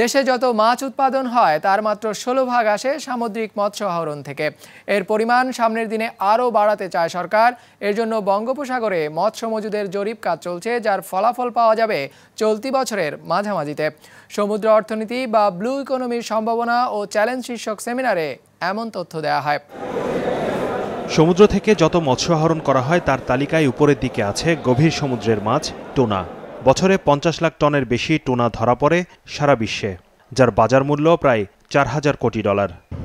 দেশে যত মাছ উৎপাদন হয় তার মাত্র 16 ভাগ আসে সামুদ্রিক মৎস্য আহরণ থেকে। এর পরিমাণ সামনের দিনে আরও বাড়াতে চায় সরকার। এর জন্য বঙ্গোপসাগরে মৎস্য মজুদের জরিপ কাজ চলছে, যার ফলাফল পাওয়া যাবে চলতি বছরের মাঝামাঝিতে। সমুদ্র অর্থনীতি বা ব্লু ইকোনমির সম্ভাবনা ও চ্যালেঞ্জ শীর্ষক সেমিনারে এমন তথ্য দেওয়া হয়। সমুদ্র থেকে যত মৎস্য আহরণ করা হয় তার তালিকায় উপরের দিকে আছে গভীর সমুদ্রের মাছ টুনা। বছরে 50 লাখ টনের বেশি টুনা ধরা পড়ে সারা বিশ্বে, যার বাজার মূল্য প্রায় $4,000 কোটি।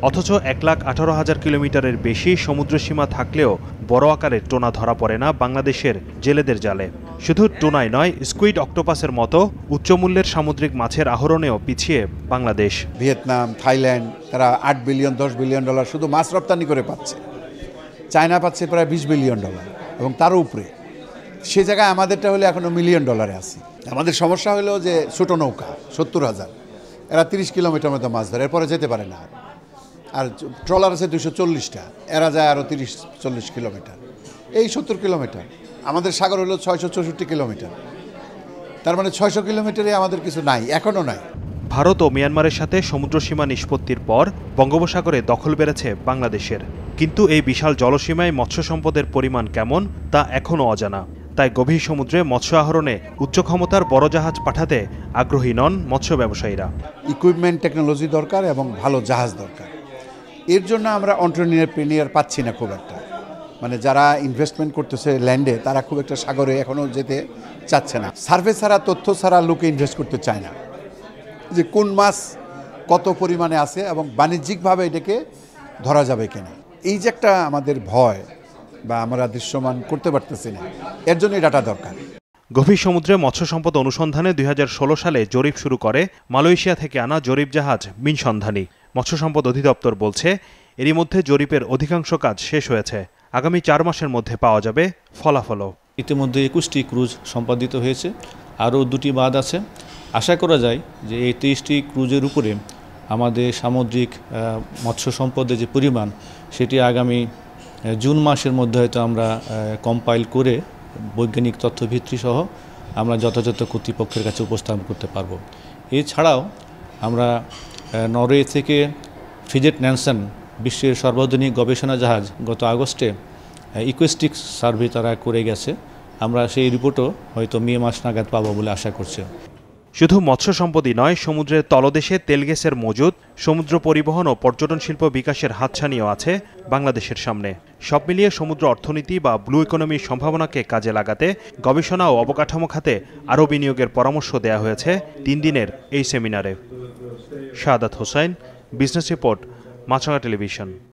অথচ 1,18,000 কিলোমিটারের বেশি সমুদ্রসীমা থাকলেও বড় আকারের টুনা ধরা পড়ে না বাংলাদেশের জেলেদের জালে। শুধু টুনাই নয়, স্কুইড, অক্টোপাসের মতো উচ্চমূল্যের সামুদ্রিক মাছের আহরণেও পিছিয়ে বাংলাদেশ। ভিয়েতনাম, থাইল্যান্ড তারা $8 বিলিয়ন $10 বিলিয়ন শুধু মাছ রপ্তানি করে পাচ্ছে। চায়না পাচ্ছে প্রায় $20 বিলিয়ন এবং তারও উপরে। সে জায়গায় আমাদেরটা হলে এখনো $1 মিলিয়ন আছে। আমাদের সমস্যা হলো যে ছোট নৌকা 70,000, এরা 30 কিলোমিটার মতো মাছ ধরে, এরপরে যেতে পারে না। আর ট্রলার আছে 240টা, এরা যায় আরও 30-40 কিলোমিটার, এই 70 কিলোমিটার। আমাদের সাগর হলো 664 কিলোমিটার, তার মানে 600 কিলোমিটারে আমাদের কিছু নাই, এখনও নাই। ভারত ও মিয়ানমারের সাথে সমুদ্রসীমা নিষ্পত্তির পর বঙ্গোপসাগরে দখল বেড়েছে বাংলাদেশের। কিন্তু এই বিশাল জলসীমায় মৎস্য সম্পদের পরিমাণ কেমন তা এখনও অজানা। তাই গভীর সমুদ্রে মৎস্য আহরণে উচ্চ ক্ষমতার বড় জাহাজ পাঠাতে আগ্রহী নন মৎস্য ব্যবসায়ীরা। ইকুইপমেন্ট, টেকনোলজি দরকার এবং ভালো জাহাজ দরকার। এর জন্য আমরা অন্ট্রপ্রেনিয়ার পাচ্ছি না খুব একটা। মানে যারা ইনভেস্টমেন্ট করতেছে ল্যান্ডে, তারা খুব একটা সাগরে এখনও যেতে চাচ্ছে না। সার্ভে ছাড়া, তথ্য ছাড়া লোকে ইনভেস্ট করতে চায় না, যে কোন মাছ কত পরিমাণে আছে এবং বাণিজ্যিকভাবে এটাকে ধরা যাবে কিনা। এই যে একটা আমাদের ভয় বা আমরা দৃশ্যমান করতে পারতেছি না, এর জন্য ডাটা দরকার। গভীর সমুদ্রে মৎস্য সম্পদ অনুসন্ধানে 2016 সালে জরিপ শুরু করে মালয়েশিয়া থেকে আনা জরিপ জাহাজ মিনসন্ধানী। মৎস্য সম্পদ অধিদপ্তর বলছে এরই মধ্যে জরিপের অধিকাংশ কাজ শেষ হয়েছে। আগামী 4 মাসের মধ্যে পাওয়া যাবে ফলাফলও। ইতিমধ্যে 21টি ক্রুজ সম্পাদিত হয়েছে, আরও 2টি বাদ আছে। আশা করা যায় যে এই 23টি ক্রুজের উপরে আমাদের সামুদ্রিক মৎস্য সম্পদের যে পরিমাণ, সেটি আগামী জুন মাসের মধ্যে হয়তো আমরা কম্পাইল করে বৈজ্ঞানিক তথ্যভিত্তি সহ আমরা যথাযথ কর্তৃপক্ষের কাছে উপস্থাপন করতে পারব। এছাড়াও আমরা নরওয়ে থেকে ফ্রিজেট ন্যানসন, বিশ্বের সর্বাধুনিক গবেষণা জাহাজ, গত আগস্টে ইকোস্টিক সার্ভে তারা করে গেছে। আমরা সেই রিপোর্টও হয়তো মে মাস নাগাদ পাবো বলে আশা করছি। শুধু মৎস্য সম্পদই নয়, সমুদ্রের তলদেশে তেল গ্যাসের মজুদ, সমুদ্র পরিবহন ও পর্যটন শিল্প বিকাশের হাতছানিও আছে বাংলাদেশের সামনে। সব মিলিয়ে সমুদ্র অর্থনীতি বা ব্লু ইকোনমির সম্ভাবনাকে কাজে লাগাতে গবেষণা ও অবকাঠামো খাতে আরও বিনিয়োগের পরামর্শ দেওয়া হয়েছে 3 দিনের এই সেমিনারে। শাহাদাত হোসাইন, বিজনেস রিপোর্ট, মাছরাঙা টেলিভিশন।